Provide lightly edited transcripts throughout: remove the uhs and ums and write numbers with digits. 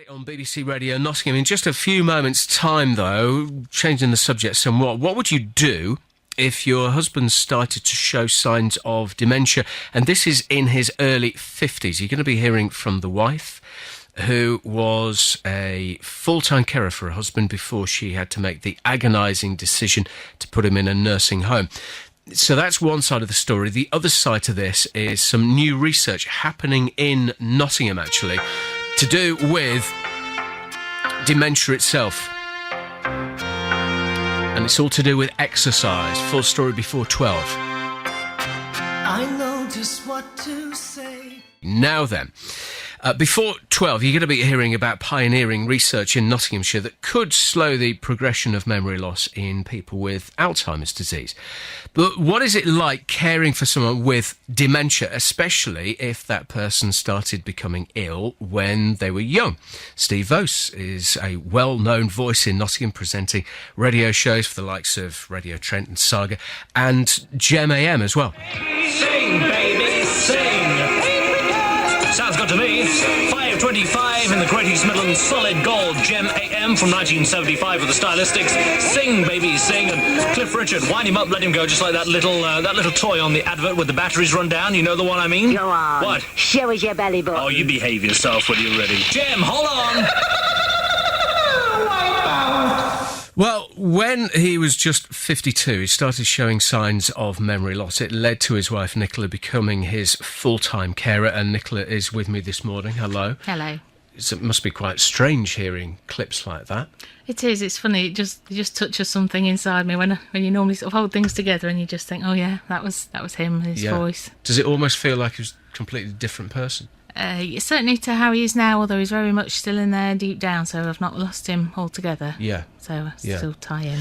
On BBC Radio Nottingham. In just a few moments' time, though, changing the subject somewhat, what would you do if your husband started to show signs of dementia? And this is in his early 50s. You're going to be hearing from the wife, who was a full-time carer for her husband before she had to make the agonising decision to put him in a nursing home. So that's one side of the story. The other side to this is some new research happening in Nottingham, actually, to do with dementia itself. And it's all to do with exercise. Full story before 12. I know just what to say. Now then, before 12, you're going to be hearing about pioneering research in Nottinghamshire that could slow the progression of memory loss in people with Alzheimer's disease. But what is it like caring for someone with dementia, especially if that person started becoming ill when they were young? Steve Vose is a well-known voice in Nottingham, presenting radio shows for the likes of Radio Trent and Saga and Gem AM as well. Sing, baby, sing! Sounds good to me. 5:25 in the Great East Midlands, solid gold Gem AM from 1975 with the Stylistics. Sing, baby, sing. And Cliff Richard, wind him up, let him go, just like that little toy on the advert with the batteries run down. You know the one I mean? Go on. What? Show us your belly button. Oh, you behave yourself when you're ready. Gem, hold on. Well, when he was just 52, he started showing signs of memory loss. It led to his wife, Nicola, becoming his full-time carer, and Nicola is with me this morning. Hello. Hello. It must be quite strange hearing clips like that. It is. It's funny. It just touches something inside me when you normally sort of hold things together and you just think, oh yeah, that was him, his voice. Does it almost feel like he was a completely different person? Certainly to how he is now, although he's very much still in there deep down, so I've not lost him altogether. Yeah. So I still tie in.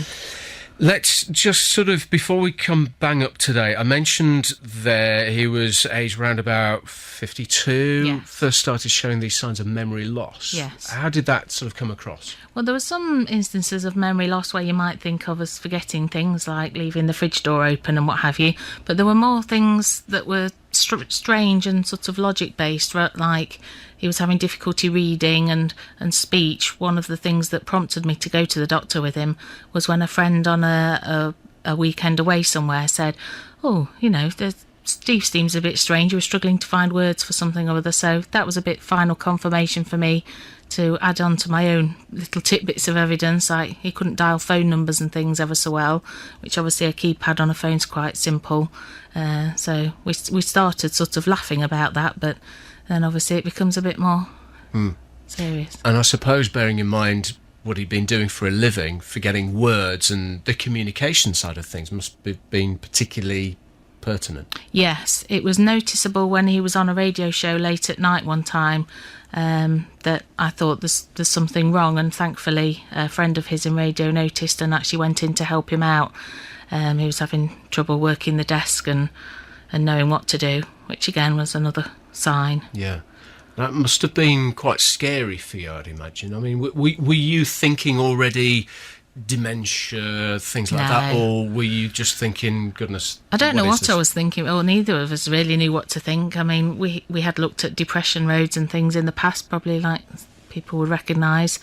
Let's just sort of, before we come bang up today, I mentioned there he was aged around about 52, yes. First started showing these signs of memory loss. Yes. How did that sort of come across? Well, there were some instances of memory loss where you might think of as forgetting things, like leaving the fridge door open and what have you, but there were more things that were strange and sort of logic-based, like he was having difficulty reading and speech. One of the things that prompted me to go to the doctor with him was when a friend on a weekend away somewhere said, oh, you know, Steve seems a bit strange, you were struggling to find words for something or other. So that was a bit final confirmation for me to add on to my own little tidbits of evidence, like he couldn't dial phone numbers and things ever so well, which obviously a keypad on a phone's quite simple. So we started sort of laughing about that, but then obviously it becomes a bit more serious. And I suppose, bearing in mind what he'd been doing for a living, forgetting words and the communication side of things must have been particularly pertinent. Yes, it was noticeable when he was on a radio show late at night one time that I thought there's something wrong, and thankfully a friend of his in radio noticed and actually went in to help him out. He was having trouble working the desk and knowing what to do, which again was another sign. Yeah. That must have been quite scary for you, I'd imagine. I mean, were you thinking already dementia, things like that, or were you just thinking, goodness, I don't know what I was thinking. Well, neither of us really knew what to think. I mean, we had looked at depression roads and things in the past, probably like people would recognise,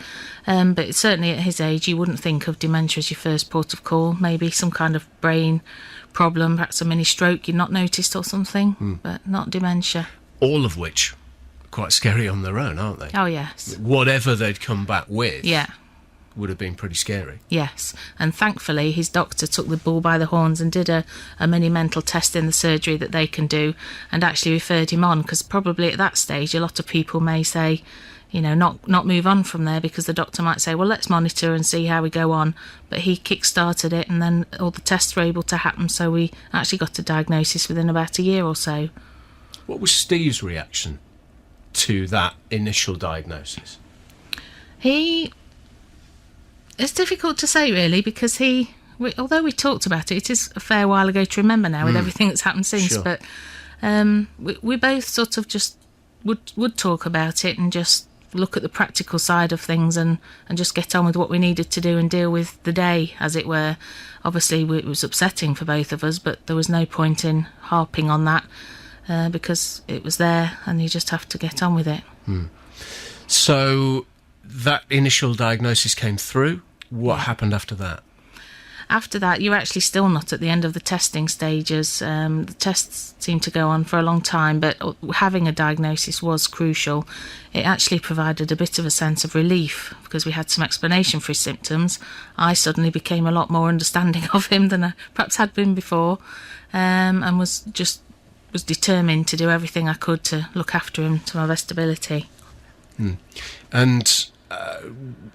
but certainly at his age you wouldn't think of dementia as your first port of call. Maybe some kind of brain problem, perhaps a mini stroke you'd not noticed or something, but not dementia. All of which are quite scary on their own, aren't they? Oh yes. Whatever they'd come back with, yeah, would have been pretty scary. Yes, and thankfully his doctor took the bull by the horns and did a mini mental test in the surgery that they can do, and actually referred him on, because probably at that stage a lot of people may say, you know, not move on from there, because the doctor might say, well, let's monitor and see how we go on. But he kick-started it, and then all the tests were able to happen, so we actually got a diagnosis within about a year or so. What was Steve's reaction to that initial diagnosis? It's difficult to say, really, because although we talked about it, it is a fair while ago to remember now with everything that's happened since, sure. But we both sort of just would talk about it and just look at the practical side of things and just get on with what we needed to do and deal with the day, as it were. Obviously, it was upsetting for both of us, but there was no point in harping on that because it was there and you just have to get on with it. So that initial diagnosis came through. What happened after that? After that, you're actually still not at the end of the testing stages. The tests seem to go on for a long time, but having a diagnosis was crucial. It actually provided a bit of a sense of relief because we had some explanation for his symptoms. I suddenly became a lot more understanding of him than I perhaps had been before, and was determined to do everything I could to look after him to my best ability. And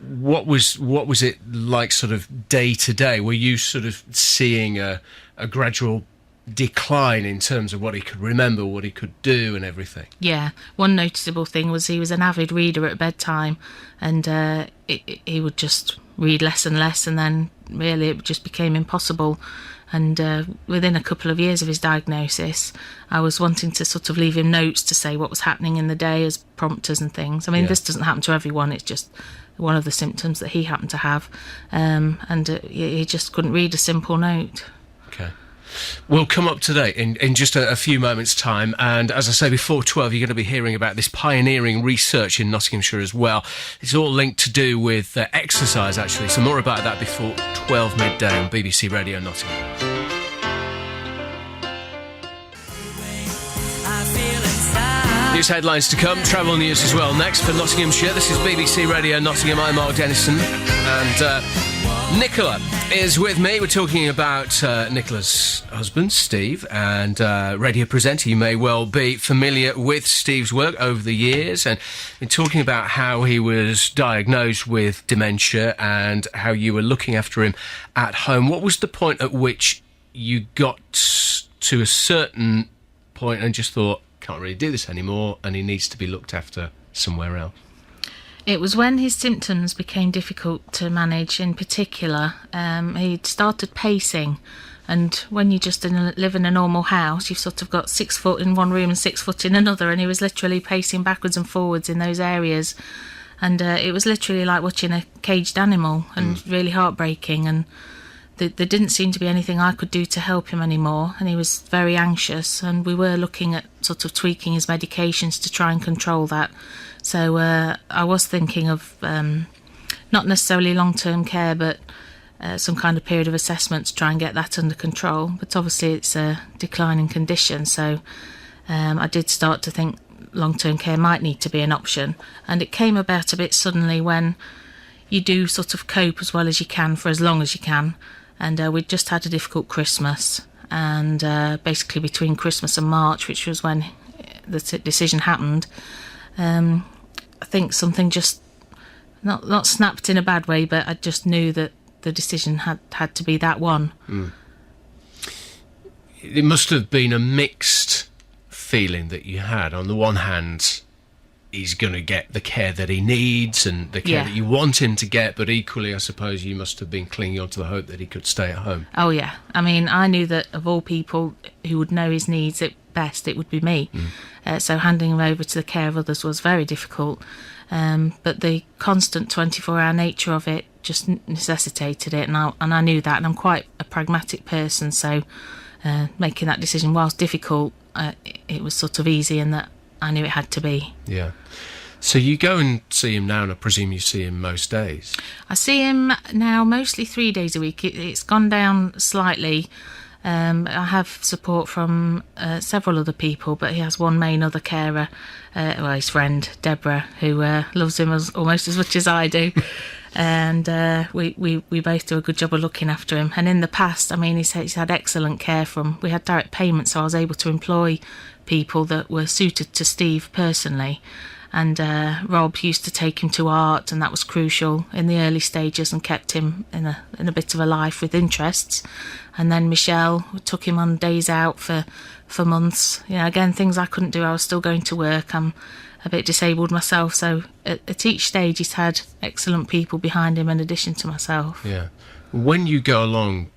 what was it like, sort of day to day? Were you sort of seeing a gradual decline in terms of what he could remember, what he could do, and everything? Yeah, one noticeable thing was he was an avid reader at bedtime, and he would just read less and less, and then really it just became impossible. And within a couple of years of his diagnosis, I was wanting to sort of leave him notes to say what was happening in the day as prompters and things. I mean, this doesn't happen to everyone. It's just one of the symptoms that he happened to have. And he just couldn't read a simple note. Okay. We'll come up to date in just a few moments' time, and as I say, before 12 you're going to be hearing about this pioneering research in Nottinghamshire as well. It's all linked to do with exercise, actually, so more about that before 12 midday on BBC Radio Nottingham. News headlines to come, travel news as well next for Nottinghamshire. This is BBC Radio Nottingham. I'm Mark Dennison, and Nicola is with me. We're talking about Nicola's husband, Steve, and radio presenter. You may well be familiar with Steve's work over the years, and we're talking about how he was diagnosed with dementia and how you were looking after him at home. What was the point at which you got to a certain point and just thought, can't really do this anymore, and he needs to be looked after somewhere else? It was when his symptoms became difficult to manage. In particular, he'd started pacing, and when you just live in a normal house, you've sort of got 6 foot in one room and 6 foot in another, and he was literally pacing backwards and forwards in those areas, and it was literally like watching a caged animal, and really heartbreaking. And there didn't seem to be anything I could do to help him anymore, and he was very anxious, and we were looking at sort of tweaking his medications to try and control that. So I was thinking of not necessarily long-term care, but some kind of period of assessment to try and get that under control. But obviously it's a declining condition, so I did start to think long-term care might need to be an option. And it came about a bit suddenly when you do sort of cope as well as you can for as long as you can. And we'd just had a difficult Christmas, and basically between Christmas and March, which was when the decision happened, I think something just not snapped in a bad way, but I just knew that the decision had to be that one. It must have been a mixed feeling that you had. On the one hand, he's going to get the care that he needs and the care that you want him to get, but equally, I suppose, you must have been clinging on to the hope that he could stay at home. Oh, yeah. I mean, I knew that of all people who would know his needs at best, it would be me. So handing him over to the care of others was very difficult. But the constant 24-hour nature of it just necessitated it, and I knew that, and I'm quite a pragmatic person, so making that decision, whilst difficult, it was sort of easy in that I knew it had to be. Yeah. So you go and see him now, and I presume you see him most days? I see him now mostly 3 days a week. It's gone down slightly. I have support from several other people, but he has one main other carer, his friend, Deborah, who loves him almost as much as I do. And we both do a good job of looking after him. And in the past, I mean, he's had excellent care from... We had direct payment, so I was able to employ people that were suited to Steve personally. And Rob used to take him to art, and that was crucial in the early stages and kept him in a bit of a life with interests. And then Michelle took him on days out for months. You know, again, things I couldn't do. I was still going to work. I'm a bit disabled myself, so at each stage he's had excellent people behind him in addition to myself. Yeah. When you go along,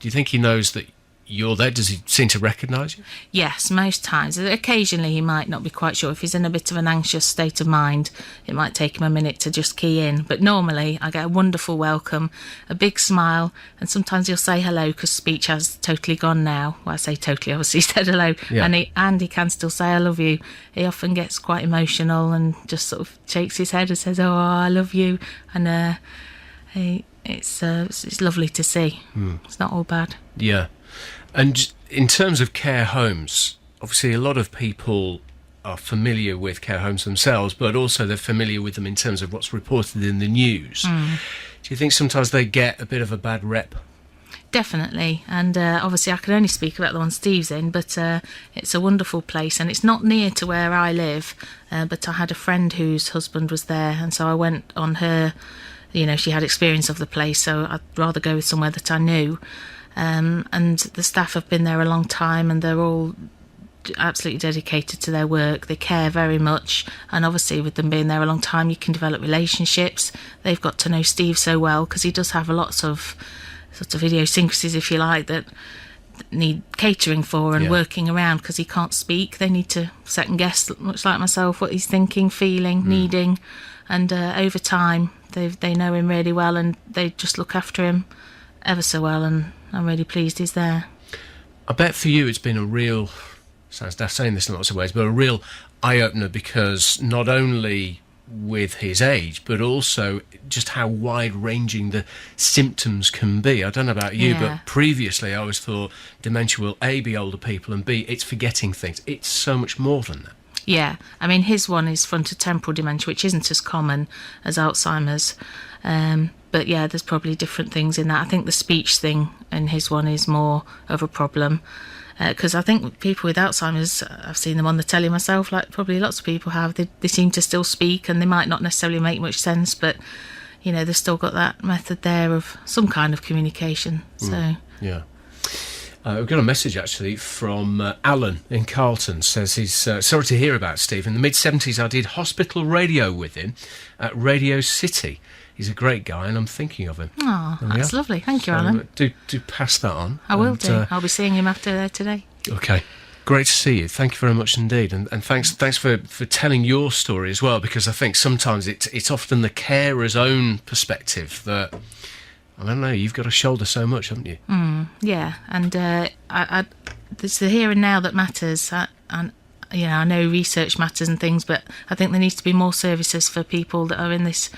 do you think he knows that you're there, does he seem to recognise you? Yes, most times. Occasionally he might not be quite sure. If he's in a bit of an anxious state of mind, it might take him a minute to just key in. But normally I get a wonderful welcome, a big smile, and sometimes he'll say hello because speech has totally gone now. Well, I say totally, obviously he said hello. Yeah. And he can still say I love you. He often gets quite emotional and just sort of shakes his head and says, oh, I love you. And it's lovely to see. It's not all bad. Yeah. And in terms of care homes, obviously a lot of people are familiar with care homes themselves, but also they're familiar with them in terms of what's reported in the news. Do you think sometimes they get a bit of a bad rep? Definitely, and obviously I can only speak about the one Steve's in, but it's a wonderful place, and it's not near to where I live, but I had a friend whose husband was there, and so I went on her, she had experience of the place, so I'd rather go with somewhere that I knew. And the staff have been there a long time, and they're all absolutely dedicated to their work. They care very much, and obviously with them being there a long time, you can develop relationships. They've got to know Steve so well because he does have lots of sort of idiosyncrasies, if you like, that need catering for and working around because he can't speak. They need to second guess, much like myself, what he's thinking, feeling, needing, and over time they know him really well, and they just look after him ever so well, and I'm really pleased he's there. I bet for you it's been a real, sounds daft saying this in lots of ways, but a real eye-opener, because not only with his age, but also just how wide-ranging the symptoms can be. I don't know about you, but previously I always thought dementia will A, be older people, and B, it's forgetting things. It's so much more than that. Yeah, I mean, his one is frontotemporal dementia, which isn't as common as Alzheimer's. But yeah, there's probably different things in that. I think the speech thing in his one is more of a problem. Because I think people with Alzheimer's, I've seen them on the telly myself, like probably lots of people have, they seem to still speak, and they might not necessarily make much sense, but, they've still got that method there of some kind of communication. So Yeah. We've got a message, actually, from Alan in Carlton. Says he's sorry to hear about Steve. In the mid-70s, I did hospital radio with him at Radio City. He's a great guy, and I'm thinking of him. Oh, that's lovely. Thank you, Alan. Do pass that on. I will do. I'll be seeing him after there today. Okay. Great to see you. Thank you very much indeed. And thanks for telling your story as well, because I think sometimes it's often the carer's own perspective that, I don't know, you've got to shoulder so much, haven't you? Yeah, and it's the here and now that matters. And I know research matters and things, but I think there needs to be more services for people that are in this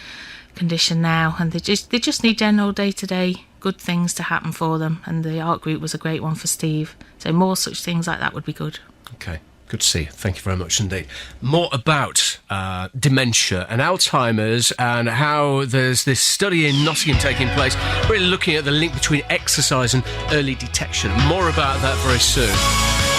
condition now, and they just need general day-to-day good things to happen for them, and the art group was a great one for Steve, so more such things like that would be good. Okay, good to see you. Thank you very much indeed. More about dementia and Alzheimer's, and how there's this study in Nottingham taking place, really looking at the link between exercise and early detection. More about that very soon.